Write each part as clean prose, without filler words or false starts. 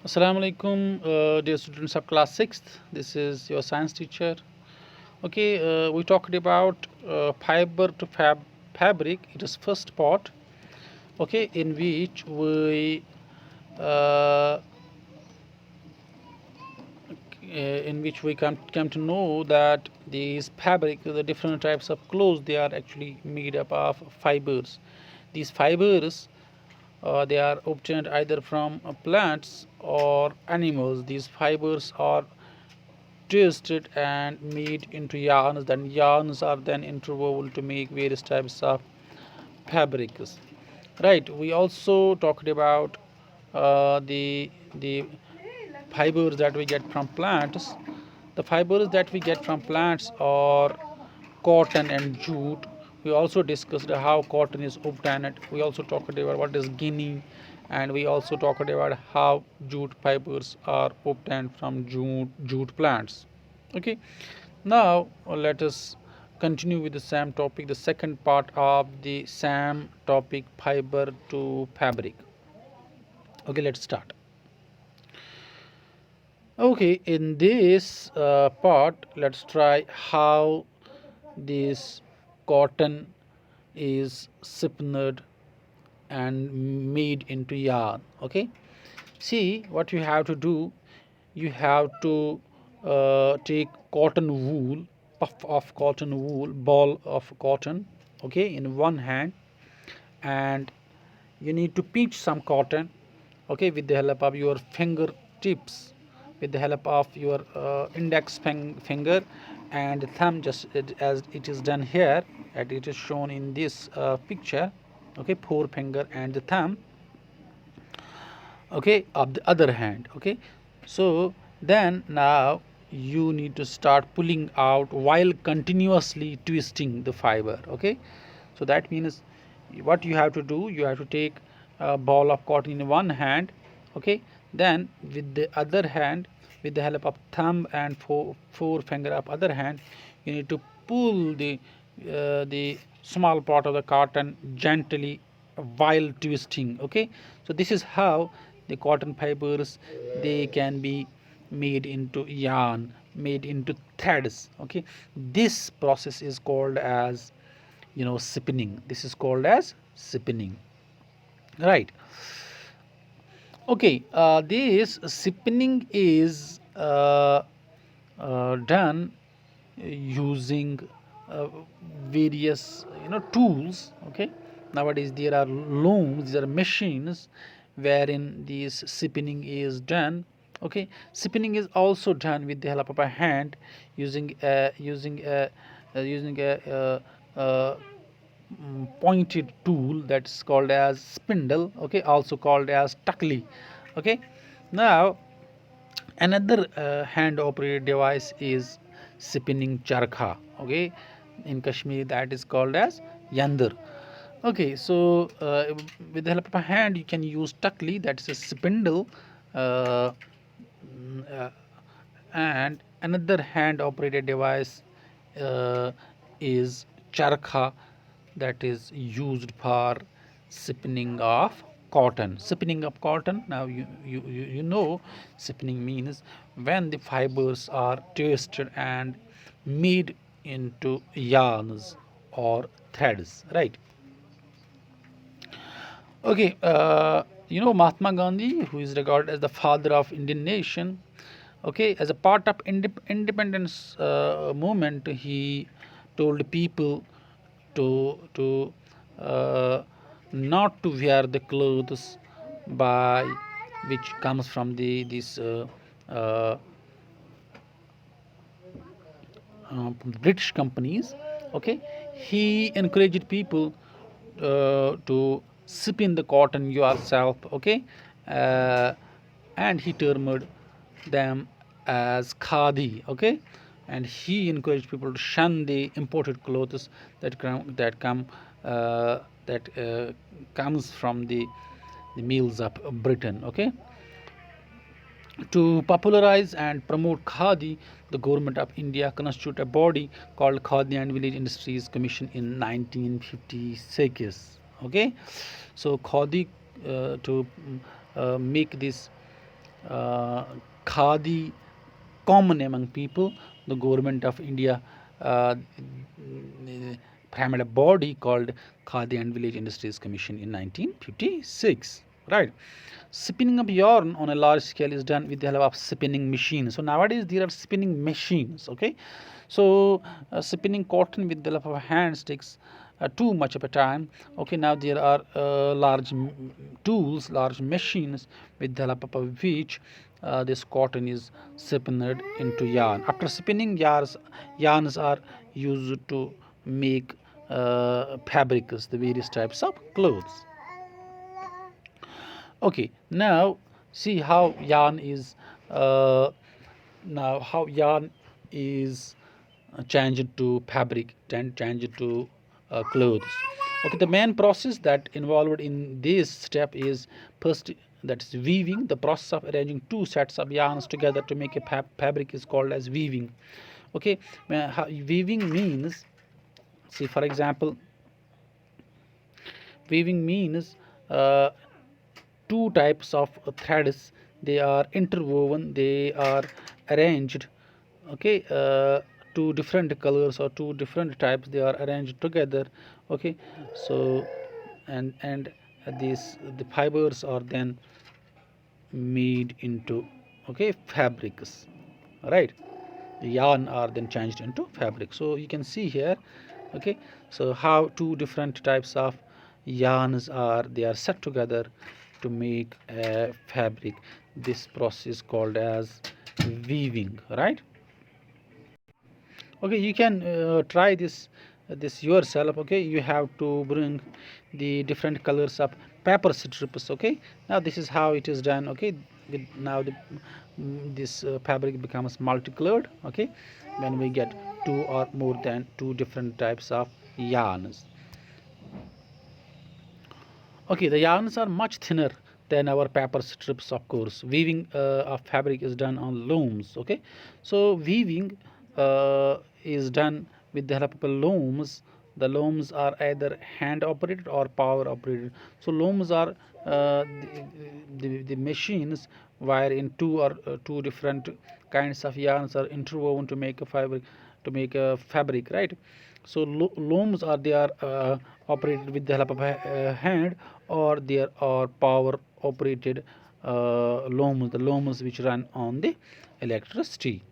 Assalamu alaikum, dear students of class 6th. This is your science teacher. Okay, we talked about fiber to fabric. It is first part. Okay, uh, in which we come to know that these fabric, the different types of clothes, they are actually made up of fibers. These fibers they are obtained either from plants or animals. These fibers are twisted and made into yarns. Then yarns are then interwoven to make various types of fabrics. Right. We also talked about the fibers that we get from plants. The fibers that we get from plants are cotton and jute. We also discussed how cotton is obtained. We also talked about what is guinea, and we also talked about how jute fibers are obtained from jute plants. Okay, now let us continue with the same topic, the second part of the same topic, fiber to fabric. Okay, let's start. Okay, in this part, let's try how this cotton is spun and made into yarn. Okay, see what you have to do. You have to take cotton wool, puff of cotton wool, ball of cotton, okay, in one hand, and you need to pinch some cotton, okay, with the help of your fingertips, with the help of your index finger and thumb, just as it is done here, and it is shown in this picture. Okay, forefinger and the thumb, okay, of the other hand. Okay, so then now you need to start pulling out while continuously twisting the fiber. Okay, so that means what you have to do, you have to take a ball of cotton in one hand, okay, then with the other hand, with the help of thumb and forefinger of other hand, you need to pull the small part of the cotton gently while twisting. Okay, so this is how the cotton fibers, they can be made into yarn, made into threads. Okay, this process is called as, spinning. This is called as spinning, right? Okay, this spinning is done using uh, various tools. Okay, nowadays there are looms, these are machines wherein this spinning is done. Okay, spinning is also done with the help of a hand, using a pointed tool that's called as spindle. Okay, also called as takli. Okay, now another hand operated device is spinning charkha. Okay, in Kashmir that is called as yandur. Okay, so with the help of a hand you can use takli, that is a spindle, uh, uh, and another hand operated device uh, is charkha, that is used for spinning of cotton. Spinning of cotton, now you know, spinning means when the fibers are twisted and made into yarns or threads, right? Okay, Mahatma Gandhi, who is regarded as the father of Indian nation. Okay, as a part of independence movement, he told people to not to wear the clothes by which comes from these uh, British companies. Okay, he encouraged people to spin the cotton yourself. Okay, uh, and he termed them as khadi. Okay, and he encouraged people to shun the imported clothes that comes from the mills of Britain. Okay, to popularize and promote khadi, the government of India constituted a body called Khadi and Village Industries Commission in 1956. Okay, so khadi, to make this uh, khadi common among people. The government of India uh, framed a body called Khadi and Village Industries Commission in 1956. Right. Spinning of yarn on a large scale is done with the help of spinning machines. So nowadays there are spinning machines. Okay. So spinning cotton with the help of hands takes too much of a time. Okay, now there are large tools, large machines with the help of which this cotton is spun into yarn. After spinning, yarns are used to make fabrics, the various types of clothes. Okay, now see how yarn is uh, changed to fabric, changed to clothes. Okay, the main process that involved in this step is first, that is weaving. The process of arranging two sets of yarns together to make a fabric is called as weaving. Okay, weaving means, see for example, weaving means two types of threads, they are interwoven, they are arranged, okay, two different colors or two different types, they are arranged together. Okay, so and these, the fibers are then made into, okay, fabrics, right? The yarn are then changed into fabric. So you can see here, okay, so how two different types of yarns are, they are set together to make a fabric. This process is called as weaving, right? Okay, you can try this yourself. Okay, you have to bring the different colors of paper strips. Okay, now this is how it is done. Okay, now this fabric becomes multicolored. Okay, when we get two or more than two different types of yarns. Okay, the yarns are much thinner than our paper strips, of course. Weaving of fabric is done on looms. Okay, so weaving is done with the help of looms. The looms are either hand operated or power operated. So looms are the machines where in two different kinds of yarns are interwoven to make a fabric, right? So looms are, they are operated with the help of a hand, or there are power operated looms, the looms which run on the electricity.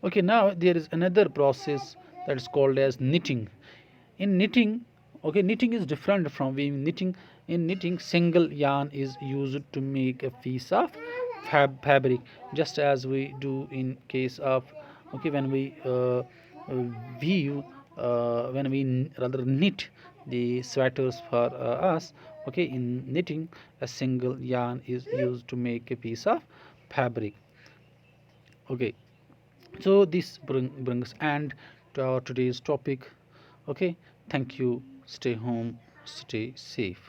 Okay, now there is another process that is called as knitting. In knitting, okay, knitting is different from weaving. In knitting, single yarn is used to make a piece of fabric, just as we do in case of, okay, when we weave, when we rather knit the sweaters for us. Okay, in knitting, a single yarn is used to make a piece of fabric. Okay, so this brings end to our today's topic. Okay, thank you. Stay home, stay safe.